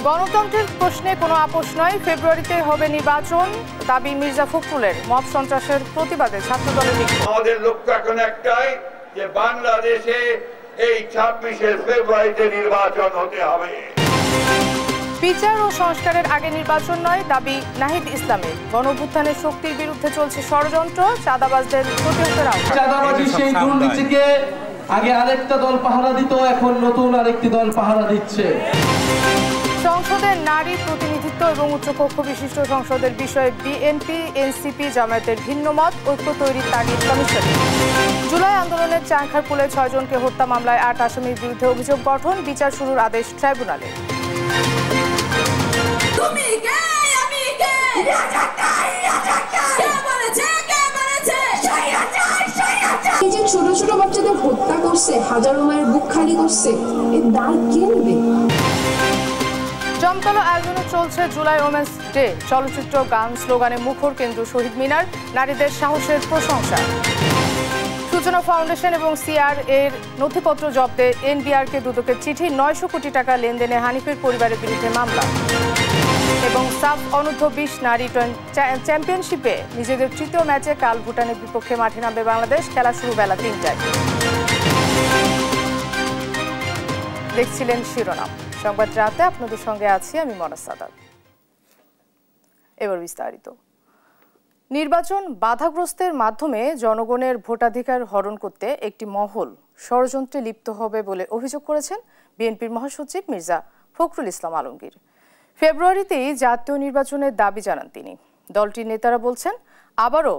গণতন্ত্রের প্রশ্নে কোনো আপোষ নয়, ফেব্রুয়ারিতে হবে নির্বাচন, দাবি মির্জা ফখরুলের। মব সন্ত্রাসের প্রতিবাদে ছাত্রদলের বিক্ষোভ। আমাদের লক্ষ্য এখন একটাই, যে বাংলাদেশে এই 26 ফেব্রুয়ারিতে নির্বাচন হতে হবে। বিচার ও সংস্কারের আগে নির্বাচন নয়, দাবি নাহিদ ইসলামের। গণঅভ্যুত্থানের শক্তির বিরুদ্ধে চলছে ষড়যন্ত্র, চাঁদাবাজদের প্রতিহতের আহ্বান। চাঁদাবাজি সেই দুর্নীতিকে আগে আরেকটা দল পাহারা দিত, এখন নতুন আরেকটি দল পাহারা দিচ্ছে। সংসদের নারী প্রতিনিধিত্ব এবং উচ্চকক্ষ বিশিষ্ট সংসদের বিষয়ে বিএনপি, এনসিপি, জামায়াতের ভিন্ন মত, ঐক্য তৈরির তাগিদ কমিশনের। জুলাই আন্দোলনের চাঁখারপুলে 6 জনকে হত্যা মামলায় 8 আসামির বিরুদ্ধে অভিযোগ গঠন, বিচার শুরুর আদেশ ট্রাইব্যুনালে। ছোট ছোট বাচ্চাদের হত্যা করছে, হাজারো মায়ের বুক খালি করছে, এর দায় কে নেবে? জমকালো আয়োজনে চলছে জুলাই ওমেন্স ডে। চলচ্চিত্র, গান, স্লোগানে মুখর কেন্দ্র শহীদ মিনার, নারীদের সাহসের প্রশংসা। সূচনা ফাউন্ডেশন এবং সিআর এর নথিপত্র জব্দে এনবিআরকে দুদকের চিঠি, 900 কোটি টাকা লেনদেনে হানিফের পরিবারের বিরুদ্ধে মামলা। এবং সাফ অনূর্ধ্ব 20 নারী চ্যাম্পিয়নশিপে নিজেদের তৃতীয় ম্যাচে কাল ভুটানের বিপক্ষে মাঠে নামবে বাংলাদেশ। খেলা শুরু বেলা 3টায়। দেখছিলেন শিরোনাম সংবাদ রাতে, আপনাদের সঙ্গে আছি আমি মনাজ সাদাত। এবার বিস্তারিত। নির্বাচন বাধাগ্রস্তের মাধ্যমে জনগণের ভোটাধিকার হরণ করতে একটি মহল ষড়যন্ত্রে লিপ্ত হবে বলে অভিযোগ করেছেন বিএনপির মহাসচিব মির্জা ফখরুল ইসলাম আলমগীর। ফেব্রুয়ারিতেই জাতীয় নির্বাচনের দাবি জানান তিনি। দলটির নেতারা বলছেন, আবারও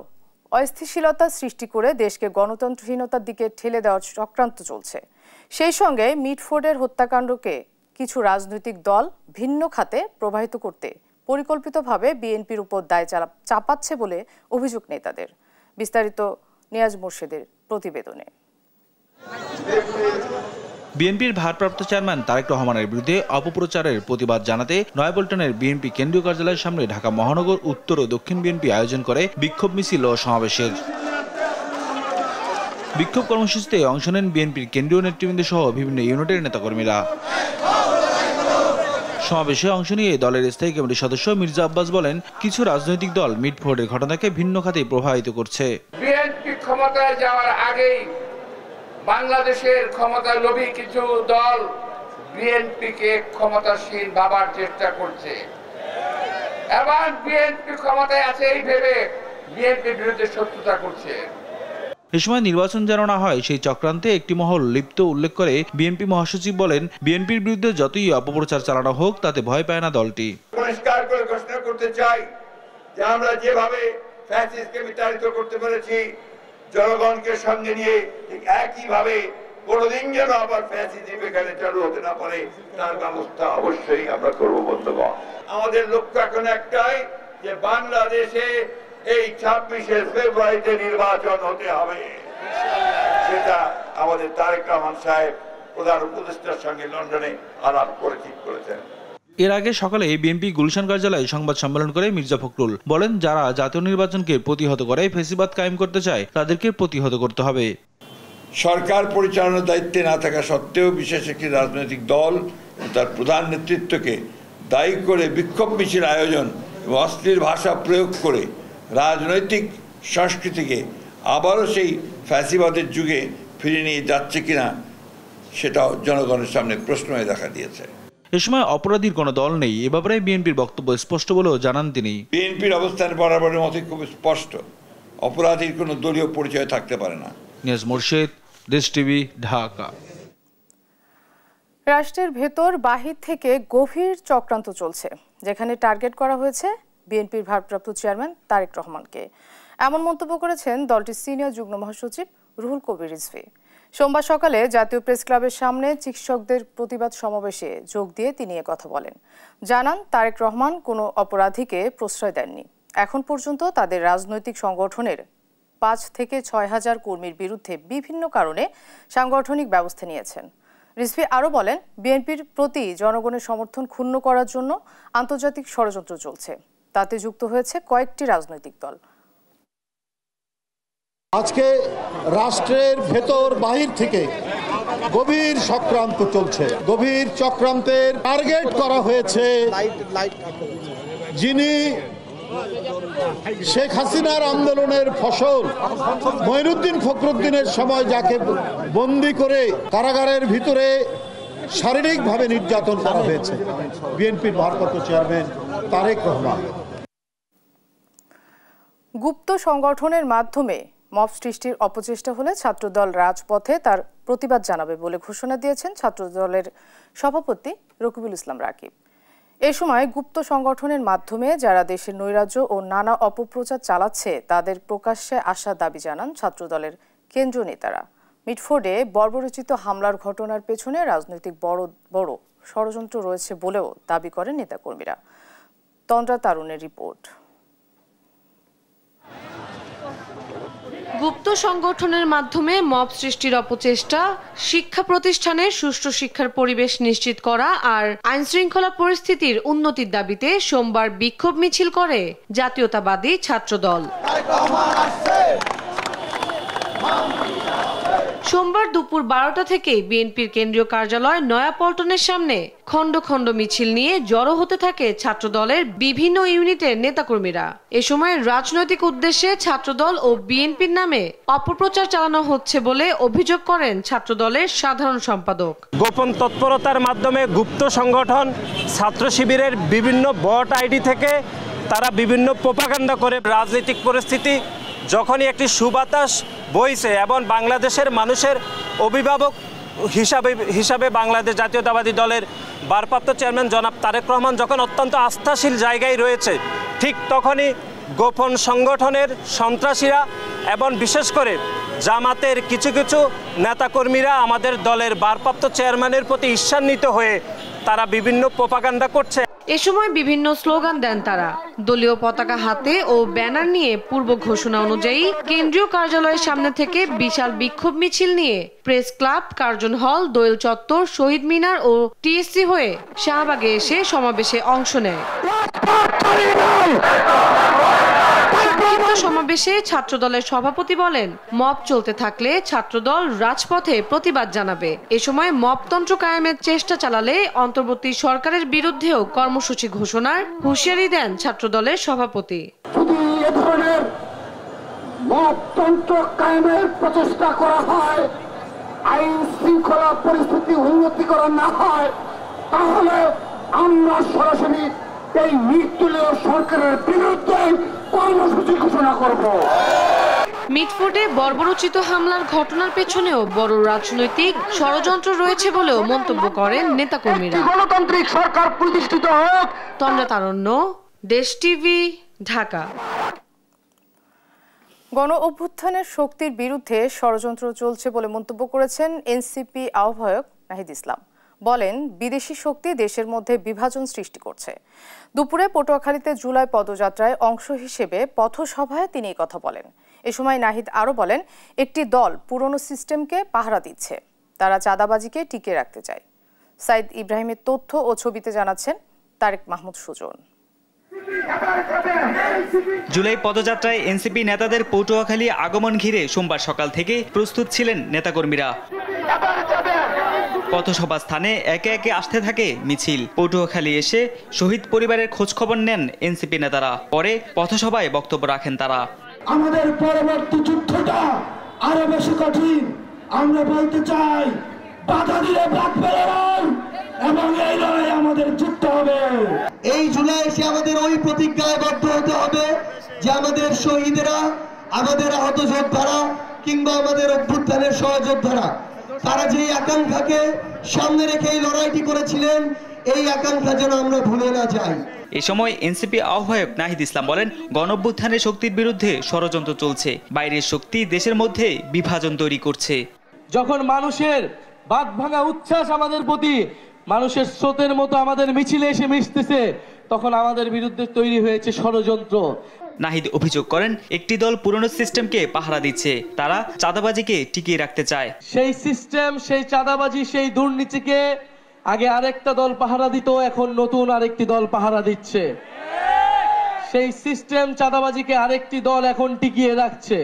অস্থিতিশীলতা সৃষ্টি করে দেশকে গণতন্ত্রহীনতার দিকে ঠেলে দেওয়ার চক্রান্ত চলছে। সেই সঙ্গে মিটফোর্ডের হত্যাকাণ্ডকে কিছু রাজনৈতিক দল ভিন্ন খাতে প্রবাহিত করতে পরিকল্পিতভাবে বিএনপির উপর দায় চাপাচ্ছে বলে অভিযোগ নেতাদের। বিস্তারিত নিয়াজ মোর্শেদের প্রতিবেদনে। বিএনপির ভারপ্রাপ্ত চেয়ারম্যান তারেক রহমানের বিরুদ্ধে অপপ্রচারের প্রতিবাদ জানাতে নয়াপল্টনের বিএনপি কেন্দ্রীয় কার্যালয়ের সামনে ঢাকা মহানগর উত্তর ও দক্ষিণ বিএনপি আয়োজন করে বিক্ষোভ মিছিল ও সমাবেশের। বিক্ষোভ কর্মসূচিতে অংশ নেন বিএনপির কেন্দ্রীয় নেতৃবৃন্দ সহ বিভিন্ন ইউনিটের নেতাকর্মীরা। সমাবেশে অংশ নিয়ে দলের স্থায়ী কমিটির সদস্য মির্জা আব্বাস বলেন, কিছু রাজনৈতিক দল মিটফোর্ডের ঘটনাকে ভিন্ন খাতে প্রভাবিত করছে। বিএনপি ক্ষমতায় যাওয়ার আগেই বাংলাদেশের ক্ষমতার লোভী কিছু দল বিএনপিকে ক্ষমতাসীন ভাবার চেষ্টা করছে। এবার বিএনপি ক্ষমতায় আছে এই ভেবে বিএনপির বিরুদ্ধে শত্রুতা করছে। এ সময় নির্বাচন যেন না হয় সেই চক্রান্তে একটি মহল লিপ্ত উল্লেখ করে বিএনপি মহাসচিব বলেন, বিএনপির বিরুদ্ধে যতই অপপ্রচার চালানো হোক তাতে ভয় পায় না দলটি। পরিষ্কার করে ঘোষণা করতে চাই যে আমরা যেভাবে ফ্যাসিস্টকে বিতাড়িত করতে পেরেছি, জনগণকে সঙ্গে নিয়ে ঠিক একইভাবে কোনোদিন যেন আবার ফ্যাসিজম এখানে চালু হতে না পারে তার ব্যবস্থা অবশ্যই আমরা করব বন্ধুগণ। আমাদের লক্ষ্য এখন একটাই, যে বাংলাদেশে এই 26 ফেব্রুয়ারিতে নির্বাচন হতে হবে। সেটা আমাদের তারেক রহমান সাহেব প্রধান উপদেষ্টার সঙ্গে লন্ডনে আলাপ করে ঠিক করেছেন। এর আগে সকালে বিএনপি গুলশান কার্যালয়ে সংবাদ সম্মেলন করে মির্জা ফখরুল বলেন, যারা জাতীয় নির্বাচনকে প্রতিহত করে ফ্যাসিবাদ কায়েম করতে চায় তাদেরকে প্রতিহত করতে হবে। সরকার পরিচালনার দায়িত্বে না থাকা সত্ত্বেও বিশেষ একটি রাজনৈতিক দল তার প্রধান নেতৃত্বকে দায়ী করে বিক্ষোভ মিছিল আয়োজন এবং অশ্লীল ভাষা প্রয়োগ করে রাজনৈতিক সংস্কৃতিকে আবারও সেই ফ্যাসিবাদের যুগে ফিরে নিয়ে যাচ্ছে কিনা সেটাও জনগণের সামনে প্রশ্ন হয়ে দেখা দিয়েছে। এ সময় অপরাধীর কোনো দল নেই, এ ব্যাপারে বিএনপির বক্তব্য স্পষ্ট বলেও জানান তিনি। বিএনপির অবস্থান বরাবরের মতোই খুব স্পষ্ট, অপরাধীর কোনো দলীয় পরিচয় থাকতে পারে না। নিয়াজ মোর্শেদ, দেশ টিভি, ঢাকা। রাষ্ট্রের ভেতর বাহির থেকে গভীর চক্রান্ত চলছে, যেখানে টার্গেট করা হয়েছে বিএনপির ভারপ্রাপ্ত চেয়ারম্যান তারেক রহমানকে। এমন মন্তব্য করেছেন দলটির সিনিয়র যুগ্ম মহাসচিব রুহুল কবির রিজভী। সোমবার সকালে জাতীয় প্রেস ক্লাবের সামনে চিকিৎসকদের প্রতিবাদ সমাবেশে যোগ দিয়ে তিনি কথা বলেন। জানান, তারেক রহমান কোনো অপরাধীকে প্রশ্রয় দেননি। এখন পর্যন্ত তাদের রাজনৈতিক সংগঠনের 5 থেকে 6 হাজার কর্মীর বিরুদ্ধে বিভিন্ন কারণে সাংগঠনিক ব্যবস্থা নিয়েছেন। রিজভী আরও বলেন, বিএনপির প্রতি জনগণের সমর্থন ক্ষুণ্ণ করার জন্য আন্তর্জাতিক ষড়যন্ত্র চলছে, তাতে যুক্ত হয়েছে কয়েকটি রাজনৈতিক দল। আজকে রাষ্ট্রের ভেতর বাহির থেকে গভীর চক্রান্ত চলছে। গভীর চক্রান্তের টার্গেট করা হয়েছে যিনি শেখ হাসিনার আন্দোলনের ফসল মঈনুদ্দিন ফখরুদ্দিনের সময় যাকে বন্দি করে কারাগারের ভিতরে শারীরিকভাবে নির্যাতন করা হয়েছে, বিএনপির ভারপ্রাপ্ত চেয়ারম্যান তারেক রহমান। গুপ্ত সংগঠনের মাধ্যমে মব সৃষ্টির অপচেষ্টা হলে ছাত্রদল রাজপথে তার প্রতিবাদ জানাবে বলে ঘোষণা দিয়েছেন ছাত্রদলের সভাপতি রকিবুল ইসলাম রাকিব। এ সময় গুপ্ত সংগঠনের মাধ্যমে যারা দেশের নৈরাজ্য ও নানা অপপ্রচার চালাচ্ছে তাদের প্রকাশ্যে আসার দাবি জানান ছাত্রদলের কেন্দ্রীয় নেতারা। মিটফোর্ডে বর্বরোচিত হামলার ঘটনার পেছনে রাজনৈতিক বড় ষড়যন্ত্র রয়েছে বলেও দাবি করেন নেতাকর্মীরা। তন্দ্রা তারুণের রিপোর্ট। গুপ্ত সংগঠনের মাধ্যমে মব সৃষ্টির অপচেষ্টা, শিক্ষা প্রতিষ্ঠানে সুষ্ঠু শিক্ষার পরিবেশ নিশ্চিত করা আর আইনশৃঙ্খলা পরিস্থিতির উন্নতির দাবিতে সোমবার বিক্ষোভ মিছিল করে জাতীয়তাবাদী ছাত্রদল। সোমবার দুপুর 12টা থেকে বিএনপির কেন্দ্রীয় কার্যালয় নয়াপল্টনের সামনে খণ্ড খণ্ড মিছিল নিয়ে জড়ো হতে থাকে ছাত্রদলের বিভিন্ন ইউনিটের নেতাকর্মীরা। এ সময় রাজনৈতিক উদ্দেশ্যে ছাত্রদল ও বিএনপির নামে অপপ্রচার চালানো হচ্ছে বলে অভিযোগ করেন ছাত্রদলের সাধারণ সম্পাদক। গোপন তৎপরতার মাধ্যমে গুপ্ত সংগঠন ছাত্র শিবিরের বিভিন্ন বট আইডি থেকে তারা বিভিন্ন প্রোপাগান্ডা করে রাজনৈতিক পরিস্থিতি যখনই একটি সুবাতাস বইছে এবং বাংলাদেশের মানুষের অভিভাবক হিসাবে বাংলাদেশ জাতীয়তাবাদী দলের ভারপ্রাপ্ত চেয়ারম্যান জনাব তারেক রহমান যখন অত্যন্ত আস্থাশীল জায়গায় রয়েছে, ঠিক তখনই গোপন সংগঠনের সন্ত্রাসীরা এবং বিশেষ করে জামাতের কিছু কিছু নেতাকর্মীরা আমাদের দলের ভারপ্রাপ্ত চেয়ারম্যানের প্রতি ঈর্ষান্বিত হয়ে তারা বিভিন্ন প্রোপাগান্ডা করছে। এ সময় বিভিন্ন স্লোগান দেন তারা। দলীয় পতাকা হাতে ও ব্যানার নিয়ে পূর্ব ঘোষণা অনুযায়ী কেন্দ্রীয় কার্যালয়ের সামনে থেকে বিশাল বিক্ষোভ মিছিল নিয়ে প্রেস ক্লাব, কার্জন হল, দোয়েল চত্বর, শহীদ মিনার ও টিএসসি হয়ে শাহবাগে এসে সমাবেশে অংশ নেয়। সমাবেশে ছাত্রদলের সভাপতি বলেন, মব চলতে থাকলে ছাত্রদল রাজপথে প্রতিবাদ জানাবে। এ সময় মবতন্ত্র কায়েমের চেষ্টা চালালে অন্তর্বর্তী সরকারের বিরুদ্ধেও কর্মসূচি ঘোষণার হুঁশিয়ারি দেন ছাত্রদলের সভাপতি। যদি এ ধরনের মবতন্ত্র কায়েমের প্রচেষ্টা করা হয়, আইন শৃঙ্খলা পরিস্থিতি উন্নতিকরণ না হয়, তাহলে আমরা সরাসরি এই নির্দলীয় সরকারের বিরুদ্ধে কর্মসূচি ঘোষণা করব। মিটফোর্ডে বর্বরোচিত হামলার ঘটনার পেছনেও বড় রাজনৈতিক ষড়যন্ত্র রয়েছে বলেও মন্তব্য করেন নেতাকর্মীরা। গণতান্ত্রিক সরকার প্রতিষ্ঠিত হোক। তন্দ্রা তারুণ্য, দেশ টিভি, ঢাকা। গণ অভ্যুত্থানের শক্তির বিরুদ্ধে ষড়যন্ত্র চলছে বলে মন্তব্য করেছেন এনসিপি আহ্বায়ক নাহিদ ইসলাম। বলেন, বিদেশি শক্তি দেশের মধ্যে বিভাজন সৃষ্টি করছে। দুপুরে পটুয়াখালীতে জুলাই পদযাত্রায় অংশ হিসেবে পথসভায় তিনি এই কথা বলেন। এ সময় নাহিদ আরও বলেন, একটি দল পুরনো সিস্টেমকে পাহারা দিচ্ছে, তারা চাঁদাবাজিকে টিকিয়ে রাখতে চায়। সাইদ ইব্রাহিমের তথ্য ও ছবিতে জানাচ্ছেন তারেক মাহমুদ সুজন। জুলাই পদযাত্রায় এনসিপি নেতাদের পটুয়াখালী আগমন ঘিরে সোমবার সকাল থেকে প্রস্তুত ছিলেন নেতাকর্মীরা। পথসভা স্থানে একে একে আসতে থাকে মিছিল। পটুয়াখালী এসে শহীদ পরিবারের খোঁজখবর নেন এনসিপি নেতারা। পরে পথসভায় বক্তব্য রাখেন তারা। আমাদের পরবর্তী যুদ্ধটা আরো বেশি কঠিন। আমরা বলতে চাই, বাধা দিলে বাদ পেলে নয়, এবং এই লড়াই আমাদের জিততে হবে। এই জুলাই এসে আমাদের ওই প্রতিজ্ঞায় বদ্ধ হতে হবে যে আমাদের শহীদেরা, আমাদের আহত যোদ্ধারা কিংবা আমাদের অভ্যুত্থানের সহযোদ্ধারা, তারা যে আকাঙ্ক্ষাকে সামনে রেখে এই লড়াইটি করেছিলেন, এই আকাঙ্ক্ষা যেন আমরা ভুলে না যাই। এ সময় এনসিপি আহ্বায়ক নাহিদ ইসলাম বলেন, গণঅভ্যুত্থানের শক্তির বিরুদ্ধে ষড়যন্ত্র চলছে। বাইরের শক্তি দেশের মধ্যে বিভাজন তৈরি করছে। যখন মানুষের বাঁধ ভাঙা উচ্ছ্বাস আমাদের প্রতি মানুষের স্রোতের মতো আমাদের মিছিলে এসে মিশতেছে, তখন আমাদের বিরুদ্ধে তৈরি হয়েছে ষড়যন্ত্র। নাহিদ অভিযোগ করেন, একটি দল পুরনো সিস্টেমকে পাহারা দিচ্ছে, তারা চাঁদাবাজিকে টিকিয়ে রাখতে চায়। সেই সিস্টেম, সেই চাঁদাবাজি, সেই দুর্নীতিকে আগে আরেকটা দল পাহারা দিত, এখন নতুন আরেকটি দল পাহারা দিচ্ছে। সেই সিস্টেম চাঁদাবাজিকে আরেকটি দল এখন টিকিয়ে রাখছে।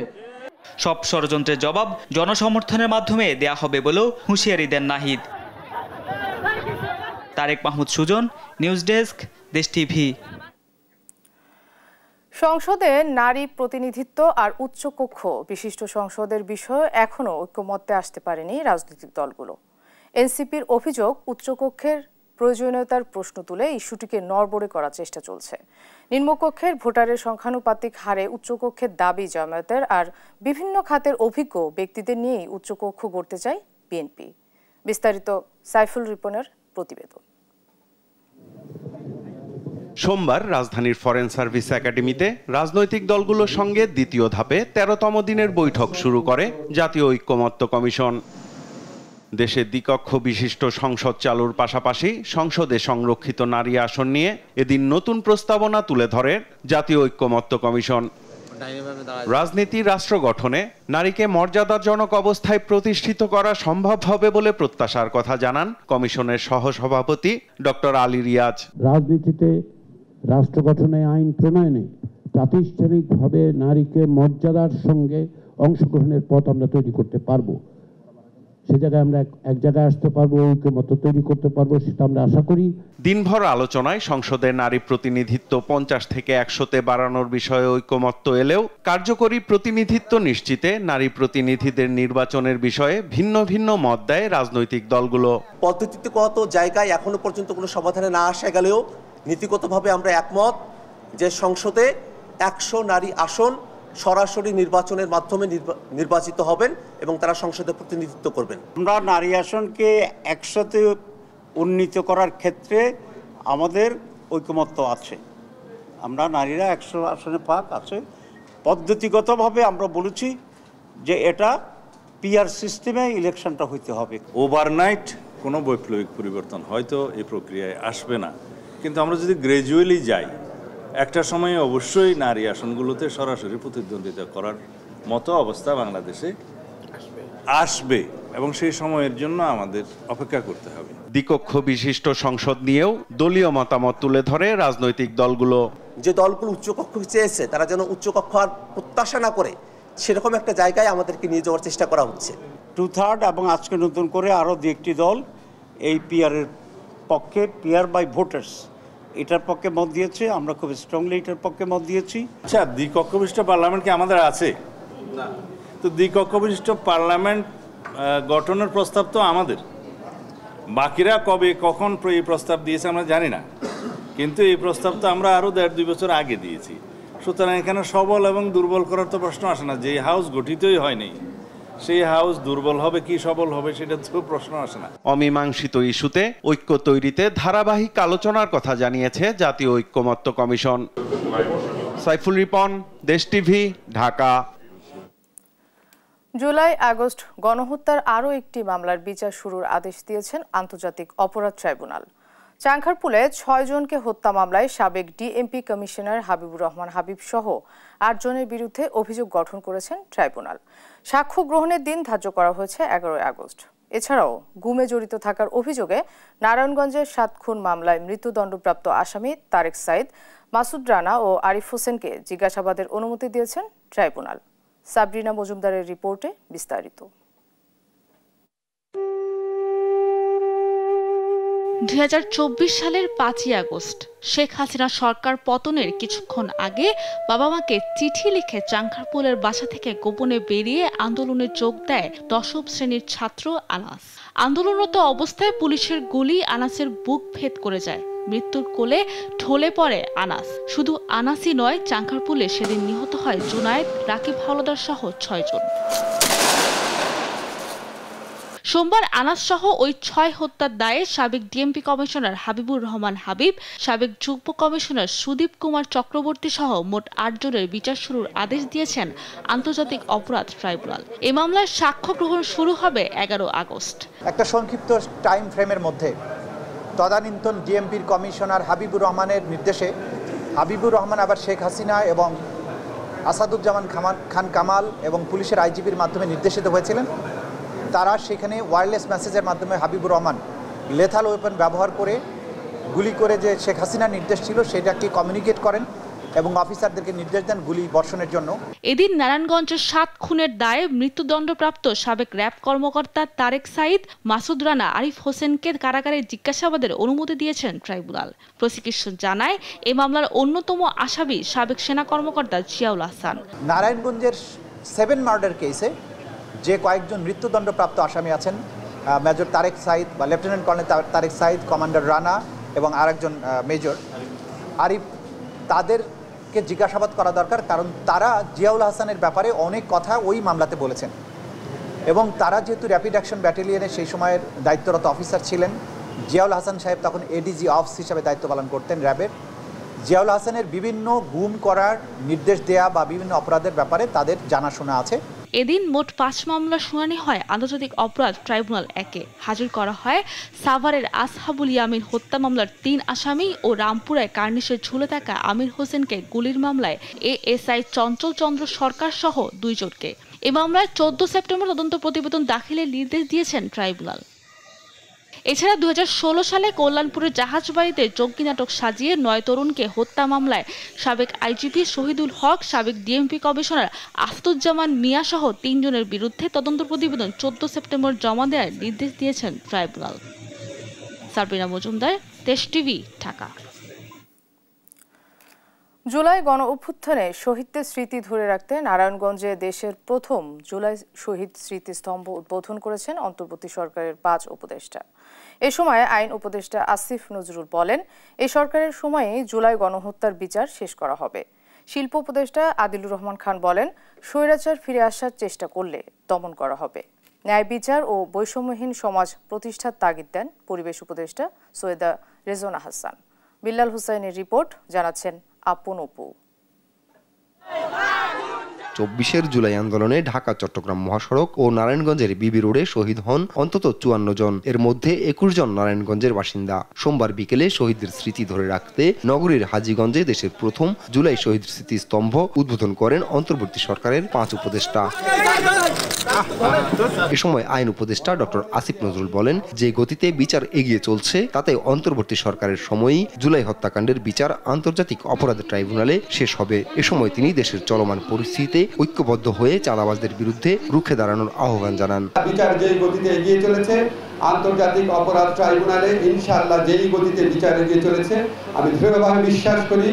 সব ষড়যন্ত্রের জবাব জনসমর্থনের মাধ্যমে দেয়া হবে বলেও হুঁশিয়ারি দেন নাহিদ। তারেক মাহমুদ সুজন, নিউজ ডেস্ক, দেশ টিভি। সংসদে নারী প্রতিনিধিত্ব আর উচ্চকক্ষ বিশিষ্ট সংসদের বিষয়ে এখনও ঐক্যমত্যে আসতে পারেনি রাজনৈতিক দলগুলো। এনসিপির অভিযোগ, উচ্চকক্ষের প্রয়োজনীয়তার প্রশ্ন তুলে ইস্যুটিকে নড়বড়ে করার চেষ্টা চলছে। নিম্নকক্ষের ভোটারের সংখ্যানুপাতিক হারে উচ্চকক্ষের দাবি জামায়াতের, আর বিভিন্ন খাতের অভিজ্ঞ ব্যক্তিদের নিয়েই উচ্চকক্ষ গড়তে চায় বিএনপি। বিস্তারিত সাইফুল রিপনের প্রতিবেদন। সোমবার রাজধানীর ফরেন সার্ভিস একাডেমিতে রাজনৈতিক দলগুলোর সঙ্গে দ্বিতীয় ধাপে 13তম দিনের বৈঠক শুরু করে জাতীয় ঐক্যমত্য কমিশন। দেশে দ্বিকক্ষ বিশিষ্ট সংসদ চালুর পাশাপাশি সংসদে সংরক্ষিত নারী আসন নিয়ে এদিন নতুন প্রস্তাবনা তুলে ধরে জাতীয় ঐক্যমত্য কমিশন। রাজনীতি রাষ্ট্র গঠনে নারীকে মর্যাদাজনক অবস্থায় প্রতিষ্ঠিত করা সম্ভব হবে বলে প্রত্যাশার কথা জানান কমিশনের সহসভাপতি ডক্টর আলী রিয়াজ। রাজনীতিতে রাষ্ট্র গঠনে, আইন প্রণয়নে প্রাতিষ্ঠানিকভাবে নারীকে মর্যাদার সঙ্গে অংশগ্রহণের পথ আমরা তৈরি করতে পারবো। সে জায়গায় আমরা এক জায়গায় আসতে পারবো, ঐক্যমত্য তৈরি করতে পারবো, সেটা আমরা আশা করি। দিনভর আলোচনায় সংসদে নারী প্রতিনিধিত্ব 50 থেকে 100-তে বাড়ানোর বিষয়ে ঐক্যমত্য এলেও কার্যকরী প্রতিনিধিত্ব নিশ্চিতে নারী প্রতিনিধিদের নির্বাচনের বিষয়ে ভিন্ন ভিন্ন মত দেয় রাজনৈতিক দলগুলো। পদ্ধতিগত জায়গায় এখনো পর্যন্ত কোনো সমাধানে না আসা গেলেও নীতিগতভাবে আমরা একমত যে সংসদে 100 নারী আসন সরাসরি নির্বাচনের মাধ্যমে নির্বাচিত হবেন এবং তারা সংসদে প্রতিনিধিত্ব করবেন। আমরা নারী আসনকে 100-তে উন্নীত করার ক্ষেত্রে আমাদের ঐকমত্য আছে। আমরা নারীরা 100 আসনে পাক আছে। পদ্ধতিগতভাবে আমরা বলেছি যে এটা পিআর সিস্টেমে ইলেকশনটা হইতে হবে। ওভারনাইট কোনো বৈপ্লবিক পরিবর্তন হয়তো এই প্রক্রিয়ায় আসবে না, কিন্তু আমরা যদি গ্র্যাজুয়ালি যাই, একটা সময়ে অবশ্যই নারী আসনগুলোতে সরাসরি প্রতিদ্বন্দ্বিতা করার মতো অবস্থা বাংলাদেশে আসবে এবং সেই সময়ের জন্য আমাদের অপেক্ষা করতে হবে। দ্বিকক্ষ বিশিষ্ট সংসদ নিয়েও দলীয় মতামত তুলে ধরে রাজনৈতিক দলগুলো। যে দলগুলো উচ্চকক্ষ চেয়েছে তারা যেন উচ্চকক্ষ আর প্রত্যাশা না করে সেরকম একটা জায়গায় আমাদেরকে নিয়ে যাওয়ার চেষ্টা করা হচ্ছে। 2/3 এবং আজকে নতুন করে আরও 2-1টি দল এই পিআরের পক্ষে, পিআর বাই ভোটার্স, এটার পক্ষে মত দিয়েছে। আমরা খুব স্ট্রংলি এটার পক্ষে মত দিয়েছি। আচ্ছা, দ্বিকক্ষ বিশিষ্ট পার্লামেন্ট কি আমাদের আছে? না। তো দ্বিকক্ষ বিশিষ্ট পার্লামেন্ট গঠনের প্রস্তাব তো আমাদের। বাকিরা কবে কখন এই প্রস্তাব দিয়েছে আমরা জানি না, কিন্তু এই প্রস্তাব তো আমরা আরও 1.5-2 বছর আগে দিয়েছি। সুতরাং এখানে সবল এবং দুর্বল করার তো প্রশ্ন আসে না। যে হাউস গঠিতই হয়নি সেই হাউস দুর্বল হবে কি সবল হবে সেটা তো প্রশ্ন আসে না। অমীমাংসিত ইস্যুতে ঐক্য তৈরিতে ধারাবাহিক আলোচনার কথা জানিয়েছে জাতীয় ঐক্যমত্য কমিশন। সাইফুল রিপন, দেশ টিভি, ঢাকা। জুলাই আগস্ট গণহত্যার আরও একটি মামলার বিচার শুরুর আদেশ দিয়েছেন আন্তর্জাতিক অপরাধ ট্রাইব্যুনাল। চাংখারপুলে 6 জনকে হত্যা মামলায় সাবেক ডিএমপি কমিশনার হাবিবুর রহমান হাবিব সহ 8 জনের বিরুদ্ধে অভিযোগ গঠন করেছেন ট্রাইব্যুনাল। সাক্ষ্য গ্রহণের দিন ধার্য করা হয়েছে 11 আগস্ট। এছাড়াও গুমে জড়িত থাকার অভিযোগে নারায়ণগঞ্জের 7 খুন মামলায় মৃত্যুদণ্ডপ্রাপ্ত আসামি তারেক সাইদ, মাসুদ রানা ও আরিফ হোসেনকে জিজ্ঞাসাবাদের অনুমতি দিয়েছেন ট্রাইব্যুনাল। সাবরিনা মজুমদারের রিপোর্টে বিস্তারিত। 2024 সালের 5ই আগস্ট শেখ হাসিনা সরকার পতনের কিছুক্ষণ আগে বাবা মাকে চিঠি লিখে চাংখারপুলের বাসা থেকে গোপনে বেরিয়ে আন্দোলনে যোগ দেয় 10ম শ্রেণীর ছাত্র আনাস। আন্দোলনরত অবস্থায় পুলিশের গুলি আনাসের বুক ভেদ করে যায়। মৃত্যুর কোলে ঢলে পড়ে আনাস। শুধু আনাসই নয়, চাংখারপুলে সেদিন নিহত হয় জুনায়েদ, রাকিব হাওলাদার সহ 6 জন। সোমবার আনাস সহ ওই 6 হত্যার দায়ে সাবেক ডিএমপি কমিশনার হাবিবুর রহমান হাবিব, সাবেক যুগ্ম কমিশনার সুদীপ কুমার চক্রবর্তী সহ মোট 8 জনের বিচার শুরুর আদেশ দিয়েছেন আন্তর্জাতিক অপরাধ ট্রাইব্যুনাল। এ মামলার সাক্ষ্য গ্রহণ শুরু হবে 11 আগস্ট। একটা সংক্ষিপ্ত টাইম ফ্রেমের মধ্যে তদানীন্তন ডিএমপির কমিশনার হাবিবুর রহমানের নির্দেশে হাবিবুর রহমান আবার শেখ হাসিনা এবং আসাদুজ্জামান খান কামাল এবং পুলিশের আইজিপির মাধ্যমে নির্দেশিত হয়েছিলেন। তারা সেখানে ওয়্যারলেস মেসেজের মাধ্যমে হাবিবুর রহমান লেথাল ওয়েপন ব্যবহার করে গুলি করে যে শেখ হাসিনার নির্দেশ ছিল সেটাকে কমিউনিকেট করেন এবং অফিসারদেরকে নির্দেশ দেন গুলি বর্ষণের জন্য। এদিন নারায়ণগঞ্জের 7 খুনের দায়ে মৃত্যুদণ্ডপ্রাপ্ত সাবেক র্যাব কর্মকর্তা তারেক সাইদ, মাসুদ রানা, আরিফ হোসেনকে কারাগারে জিজ্ঞাসাবাদের অনুমতি দিয়েছেন ট্রাইব্যুনাল। প্রসিকিউশন জানায় এই মামলার অন্যতম আসামি সাবেক সেনা কর্মকর্তা জিয়াউল হাসান। নারায়ণগঞ্জের 7 মার্ডার কেসে যে কয়েকজন মৃত্যুদণ্ডপ্রাপ্ত আসামি আছেন, মেজর তারেক সাইদ বা lieutenant colonel Tareq Saeed, commander Rana এবং আরেকজন মেজর আরিফ, তাদেরকে জিজ্ঞাসাবাদ করা দরকার, কারণ তারা জিয়াউল হাসানের ব্যাপারে অনেক কথা ওই মামলাতে বলেছেন এবং তারা যেহেতু র্যাপিড অ্যাকশন ব্যাটালিয়নের সেই সময়ের দায়িত্বরত অফিসার ছিলেন। জিয়াউল হাসান সাহেব তখন এডিজি অফিস হিসাবে দায়িত্ব পালন করতেন র্যাবের। জিয়াউল হাসানের বিভিন্ন গুম করার নির্দেশ দেয়া বা বিভিন্ন অপরাধের ব্যাপারে তাদের জানাশোনা আছে। এদিন মোট 5 মামলার শুনানি হয় আন্তর্জাতিক অপরাধ ট্রাইব্যুনাল 1-এ। হাজির করা হয় সাভারের আসহাবুল ইয়ামিন হত্যা মামলার 3 আসামি ও রামপুরায় কার্নিশে ঝুলে থাকা আমির হোসেনকে গুলির মামলায় এএসআই চঞ্চল চন্দ্র সরকার সহ 2 জনকে। এ মামলায় 14 সেপ্টেম্বর তদন্ত প্রতিবেদন দাখিলের নির্দেশ দিয়েছেন ট্রাইব্যুনাল। এছাড়া 2016 সালে কল্যাণপুরের জাহাজবাড়িতে জঙ্গি নাটক সাজিয়ে 9 তরুণকে হত্যা মামলায় সাবেক আইজিপি শহীদুল হক, সাবেক ডিএমপি কমিশনার আফতুজ্জামান মিয়া সহ 3 জনের বিরুদ্ধে তদন্ত প্রতিবেদন 14 সেপ্টেম্বর জমা দেওয়ার নির্দেশ দিয়েছেন ট্রাইব্যুনাল। সাবরিনা মজুমদার, দেশ টিভি, ঢাকা। জুলাই গণ অভ্যুত্থানে শহীদদের স্মৃতি ধরে রাখতে নারায়ণগঞ্জে দেশের প্রথম জুলাই শহীদ স্মৃতিস্তম্ভ উদ্বোধন করেছেন অন্তর্বর্তী সরকারের 5 উপদেষ্টা। এ সময় আইন উপদেষ্টা আসিফ নজরুল বলেন, এই সরকারের সময়ে জুলাই গণহত্যার বিচার শেষ করা হবে। শিল্প উপদেষ্টা আদিলুর রহমান খান বলেন, স্বৈরাচার ফিরে আসার চেষ্টা করলে দমন করা হবে। ন্যায় বিচার ও বৈষম্যহীন সমাজ প্রতিষ্ঠার তাগিদ দেন পরিবেশ উপদেষ্টা সৈয়দা রেজওয়ানা হাসান। বিল্লাল হুসাইনের রিপোর্ট, জানাচ্ছেন আপন অপু। 24 জুলাই আন্দোলনে ঢাকা চট্টগ্রাম মহাসড়ক ও নারায়ণগঞ্জের বিবি রোডে শহীদ হন অন্তত 54 জন, এর মধ্যে 21 জন নারায়ণগঞ্জের বাসিন্দা। সোমবার বিকেলে শহীদদের স্মৃতি ধরে রাখতে নগরীর হাজীগঞ্জে দেশের প্রথম জুলাই শহীদ স্মৃতিস্তম্ভ উদ্বোধন করেন অন্তর্বর্তী সরকারের 5 উপদেষ্টা। এ সময় আইন উপদেষ্টা ডক্টর আসিফ নজরুল বলেন, যে গতিতে বিচার এগিয়ে চলছে তাতে অন্তর্বর্তী সরকারের সময়ই জুলাই হত্যাকাণ্ডের বিচার আন্তর্জাতিক অপরাধ ট্রাইব্যুনালে শেষ হবে। এ সময় তিনি দেশের চলমান পরিস্থিতিতে ঐক্যবদ্ধ হয়ে চাঁদাবাজদের বিরুদ্ধে রুখে দাঁড়ানোর আহ্বান জানান। বিচার যেই গতিতে এগিয়ে চলেছে আন্তর্জাতিক অপরাধ ট্রাইব্যুনালে ইনশাআল্লাহ যেই গতিতে বিচার এগিয়ে চলেছে, আমি দৃঢ়ভাবে বিশ্বাস করি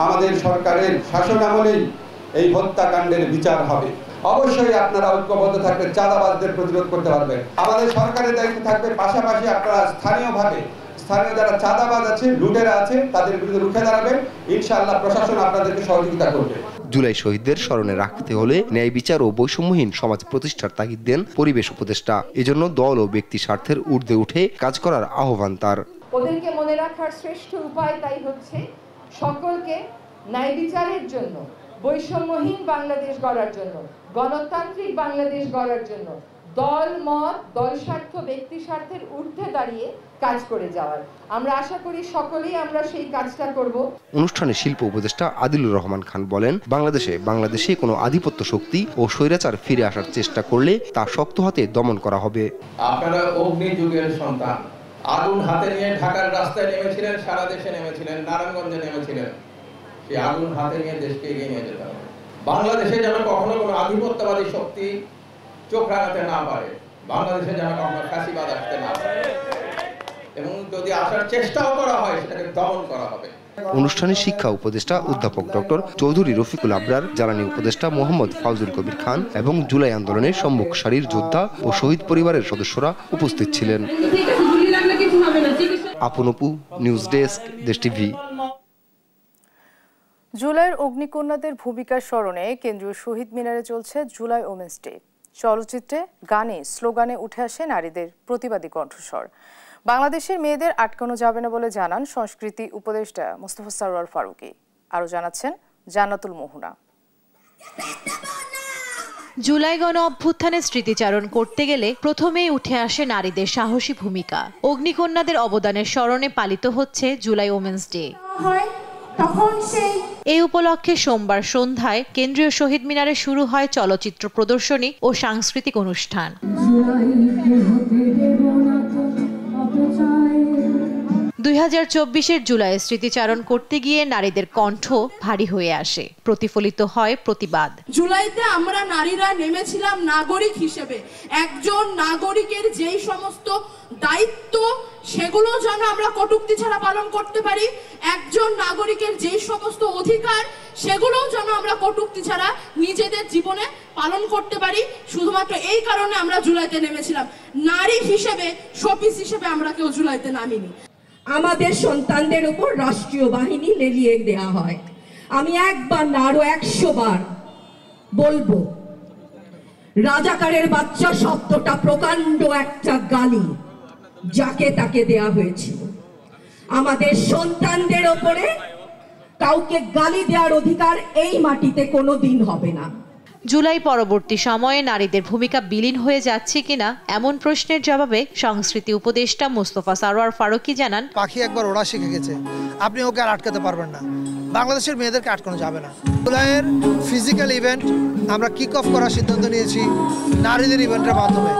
আমাদের সরকারের শাসন আমলেই এই হত্যাকাণ্ডের বিচার হবে। অবশ্যই আপনারা ঐক্যবদ্ধ থাকবে, চাঁদাবাজদের প্রতিরোধ করতে পারবেন। আমাদের সরকারের দায়িত্ব থাকবে, পাশাপাশি আপনারা স্থানীয় যারা চাঁদাবাজ আছে, লুটেরা আছে, তাদের বিরুদ্ধে রুখে দাঁড়াবেন। ইনশাআল্লাহ প্রশাসন আপনাদেরকে সহযোগিতা করবে। জুলাই শহীদদের স্মরণে রাখতে হলে ন্যায় বিচার ও বৈষম্যহীন সমাজ প্রতিষ্ঠার তাগিদ দেন পরিবেশ উপদেষ্টা। এজন্য দল ও ব্যক্তি স্বার্থের ঊর্ধ্বে উঠে কাজ করার আহ্বান তার। ওদেরকে মনে রাখার শ্রেষ্ঠ উপায় তাই হচ্ছে সকলকে ন্যায় বিচারের জন্য, বৈষম্যহীন বাংলাদেশ গড়ার জন্য, গণতান্ত্রিক বাংলাদেশ গড়ার জন্য দল মত, দল স্বার্থ, ব্যক্তি স্বার্থের ঊর্ধ্বে দাঁড়িয়ে কাজ করে যাওয়ার। আমরা আশা করি সকলেই আমরা সেই কাজটা করব। অনুষ্ঠানে শিল্প উপদেষ্টা আদিলুর রহমান খান বলেন, বাংলাদেশে কোনো আধিপত্য শক্তি ও স্বৈরাচার ফিরে আসার চেষ্টা করলে তা শক্ত হাতে দমন করা হবে। আপনারা অগ্নি যুগের সন্তান, আগুন হাতে নিয়ে ঢাকার রাস্তায় নেমেছিলেন, সারা দেশে নেমেছিলেন, নারায়ণগঞ্জে নেমেছিলেন। সেই আগুন হাতে নিয়ে দেশকে এগিয়ে নিয়ে যেতে হবে। বাংলাদেশে যেন কখনো কোনো আধিপত্যবাদী শক্তি চোখ রাঙাতে না পারে, বাংলাদেশে যেন কখনো ফ্যাসিবাদ আসতে না পারে, এবং যদি আসার চেষ্টাও করা হয় সেটাকে দমন করা হবে। অনুষ্ঠানে শিক্ষা উপদেষ্টা অধ্যাপক ডক্টর চৌধুরী রফিকুল আবরার, জ্বালানি উপদেষ্টা মোহাম্মদ ফাউজুল কবির খান এবং জুলাই আন্দোলনের সম্মুখ সারির যোদ্ধা ও শহীদ পরিবারের সদস্যরা উপস্থিত ছিলেন। আপন অপু, নিউজ ডেস্ক, দেশ টিভি। জুলাইয়ের অগ্নিকন্যাদের ভূমিকার স্মরণে কেন্দ্রীয় শহীদ মিনারে চলছে জুলাই ওমেন্স ডে। চলচ্চিত্রে, গানে, স্লোগানে উঠে আসে নারীদের প্রতিবাদী কণ্ঠস্বর। বাংলাদেশের মেয়েদের আটকানো যাবে না বলে জানান সংস্কৃতি উপদেষ্টা মোস্তফা সরওয়ার ফারুকী। আরও জানাচ্ছেন জান্নাতুল মোহনা। জুলাই গণ অভ্যুত্থানের স্মৃতিচারণ করতে গেলে প্রথমেই উঠে আসে নারীদের সাহসী ভূমিকা। অগ্নিকন্যাদের অবদানের স্মরণে পালিত হচ্ছে জুলাই ওমেন্স ডে। এই উপলক্ষে সোমবার সন্ধ্যায় কেন্দ্রীয় শহীদ মিনারে শুরু হয় চলচ্চিত্র প্রদর্শনী ও সাংস্কৃতিক অনুষ্ঠান। 2024-এর জুলাই স্মৃতিচারণ করতে গিয়ে নারীদের কণ্ঠ ভারী হয়ে আসে, প্রতিফলিত হয় প্রতিবাদ। জুলাইতে আমরা নারীরা নেমেছিলাম নাগরিক হিসেবে, একজন নাগরিকের যেই সমস্ত দায়িত্ব সেগুলো যেন আমরা কটূক্তি ছাড়া পালন করতে পারি, একজন নাগরিকের যেই সমস্ত অধিকার সেগুলোও যেন আমরা কটূক্তি ছাড়া নিজেদের জীবনে পালন করতে পারি। শুধুমাত্র এই কারণে আমরা জুলাইতে নেমেছিলাম। নারী হিসেবে, শোপিস হিসেবে আমরা কেউ জুলাইতে নামিনি। আমাদের সন্তানদের উপর রাষ্ট্রীয় বাহিনী লেলিয়ে দেওয়া হয়। আমি একবার না আরো 100 বার বলবো, রাজাকারের বাচ্চা শব্দটা প্রকাণ্ড একটা গালি যাকে তাকে দেয়া হয়েছিল। আমাদের সন্তানদের উপরে কাউকে গালি দেওয়ার অধিকার এই মাটিতে কোনোদিন হবে না। জুলাই পরবর্তী সময়ে নারীদের ভূমিকা বিলীন হয়ে যাচ্ছে কিনা এমন প্রশ্নের জবাবে সংস্কৃতি উপদেষ্টা মোস্তফা সারোয়ার ফারুকী জানান, পাখি একবার ওরা শিখে গেছে, আপনি ওকে আর আটকাতে পারবেন না। বাংলাদেশের মেয়েদেরকে আটকানো যাবে না। জুলাইয়ের ফিজিক্যাল ইভেন্ট আমরা কিক অফ করার সিদ্ধান্ত নিয়েছি নারীদের ইভেন্টের মাধ্যমে।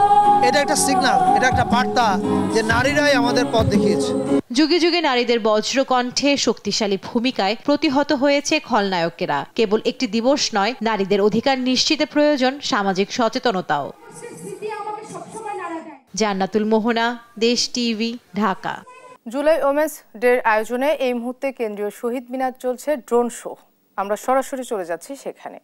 এটা একটা সিগন্যাল, এটা একটা বার্তা যে নারীরাই আমাদের পথ দেখিয়েছে। যুগে যুগে নারীদের বজ্র কণ্ঠে শক্তিশালী ভূমিকায় প্রতিহত হয়েছে খলনায়কেরা। কেবল একটি দিবস নয়, নারীদের অধিকার নিশ্চিতে প্রয়োজন সামাজিক সচেতনতাও। জান্নাতুল মোহনা, দেশ টিভি, ঢাকা। জুলাই ওমেন্স ডের আয়োজনে এই মুহূর্তে কেন্দ্রীয় শহীদ মিনার চলছে ড্রোন শো। আমরা সরাসরি চলে যাচ্ছি সেখানে।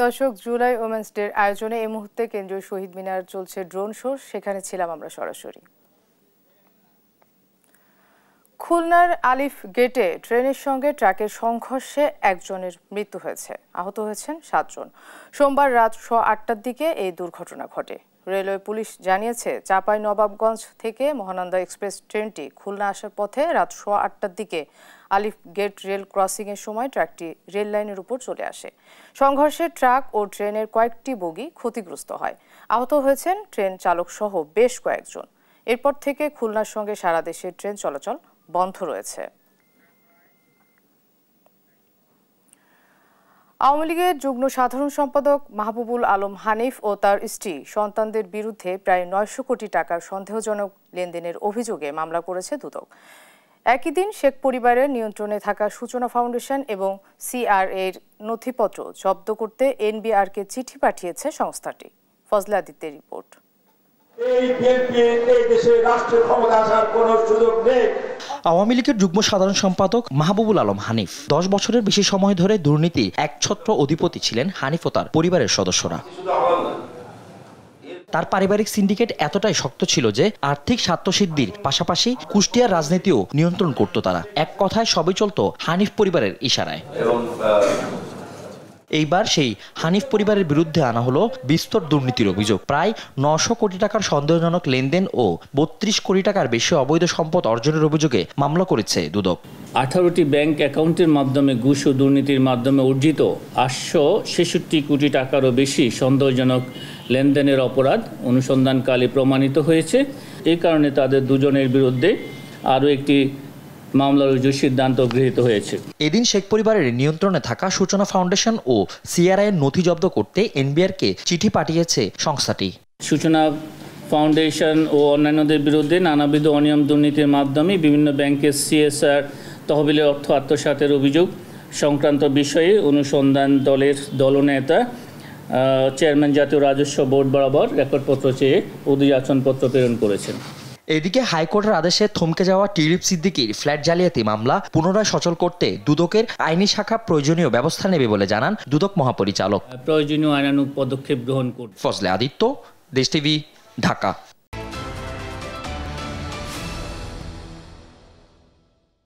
দর্শক, জুলাই ওমেন্স ডের আয়োজনে এই মুহূর্তে কেন্দ্রীয় শহীদ মিনার চলছে ড্রোন শো, সেখানে ছিলাম আমরা সরাসরি। খুলনার আলিফ গেটে ট্রেনের সঙ্গে ট্রাকের সংঘর্ষে একজনের মৃত্যু হয়েছে, আহত হয়েছেন 7 জন। সোমবার রাত 8টার দিকে এই দুর্ঘটনা ঘটে। রেলওয়ে পুলিশ জানিয়েছে, চাঁপাইনবাবগঞ্জ থেকে মহানন্দা এক্সপ্রেস ট্রেনটি খুলনা আসার পথে রাত 8টার দিকে আলিফ গেট রেল ক্রসিংয়ের সময় ট্রাকটি রেল লাইনের উপর চলে আসে। সংঘর্ষে ট্রাক ও ট্রেনের কয়েকটি বগি ক্ষতিগ্রস্ত হয়। আহত হয়েছেন ট্রেন চালক সহ বেশ কয়েকজন। এরপর থেকে খুলনার সঙ্গে সারা দেশে ট্রেন চলাচল বন্ধ রয়েছে। আওয়ামী লীগের যুগ্ম সাধারণ সম্পাদক মাহবুবুল আলম হানিফ ও তার স্ত্রী সন্তানদের বিরুদ্ধে প্রায় 900 কোটি টাকার সন্দেহজনক লেনদেনের অভিযোগে মামলা করেছে দুদক। একই দিন শেখ পরিবারের নিয়ন্ত্রণে থাকা সূচনা ফাউন্ডেশন এবং সিআরএর নথিপত্র জব্দ করতে এনবিআরকে চিঠি পাঠিয়েছে সংস্থাটি। ফজলে আদিত্যের রিপোর্ট। আওয়ামী লীগের যুগ্ম সাধারণ সম্পাদক মাহবুবুল আলম হানিফ 10 বছরের বেশি সময় ধরে দুর্নীতি একছত্র অধিপতি ছিলেন। হানিফ ও তার পরিবারের সদস্যরা। তার পারিবারিক সিন্ডিকেট এতটাই শক্ত ছিল যে আর্থিক স্বার্থসিদ্ধির পাশাপাশি কুষ্টিয়ার রাজনীতিও নিয়ন্ত্রণ করত তারা। এক কথায় সবই চলত হানিফ পরিবারের ইশারায়। এইবার সেই হানিফ পরিবারের বিরুদ্ধে আনা হলো বিস্তর দুর্নীতির অভিযোগ। প্রায় 900 কোটি টাকার সন্দেহজনক লেনদেন ও 32 কোটি টাকার বেশি অবৈধ সম্পদ অর্জনের অভিযোগে মামলা করেছে দুদক। 18টি ব্যাংক অ্যাকাউন্টের মাধ্যমে ঘুষ ও দুর্নীতির মাধ্যমে অর্জিত 866 কোটি টাকারও বেশি সন্দেহজনক লেনদেনের অপরাধ অনুসন্ধানকালে প্রমাণিত হয়েছে। এই কারণে তাদের দুজনের বিরুদ্ধে আরও একটি মামলা রুজুর সিদ্ধান্ত গৃহীত হয়েছে। এদিন শেখ পরিবারের নিয়ন্ত্রণে থাকা সূচনা ফাউন্ডেশন ও সিআরআইয়ের নথি জব্দ করতে এনবিআরকে চিঠি পাঠিয়েছে সংস্থাটি। সূচনা ফাউন্ডেশন ও অন্যান্যদের বিরুদ্ধে নানাবিধ অনিয়ম দুর্নীতির মাধ্যমে বিভিন্ন ব্যাংকের সিএসআর তহবিলের অর্থ আত্মসাতের অভিযোগ সংক্রান্ত বিষয়ে অনুসন্ধান দলের দলনেতা চেয়ারম্যান জাতীয় রাজস্ব বোর্ড বরাবর রেকর্ডপত্র চেয়ে অভিযাচনপত্র প্রেরণ করেছেন। এদিকে হাইকোর্টের আদেশে থমকে যাওয়া টিউলিপ সিদ্দিকীর ফ্ল্যাট জালিয়াতি মামলা পুনরায় সচল করতে দুদকের আইনি শাখা প্রয়োজনীয় ব্যবস্থা নেবে বলে জানান দুদক মহাপরিচালক। প্রয়োজনীয় আইনানুগ পদক্ষেপ গ্রহণ করবে। ফজলে আদিত্য, দেশ টিভি, ঢাকা।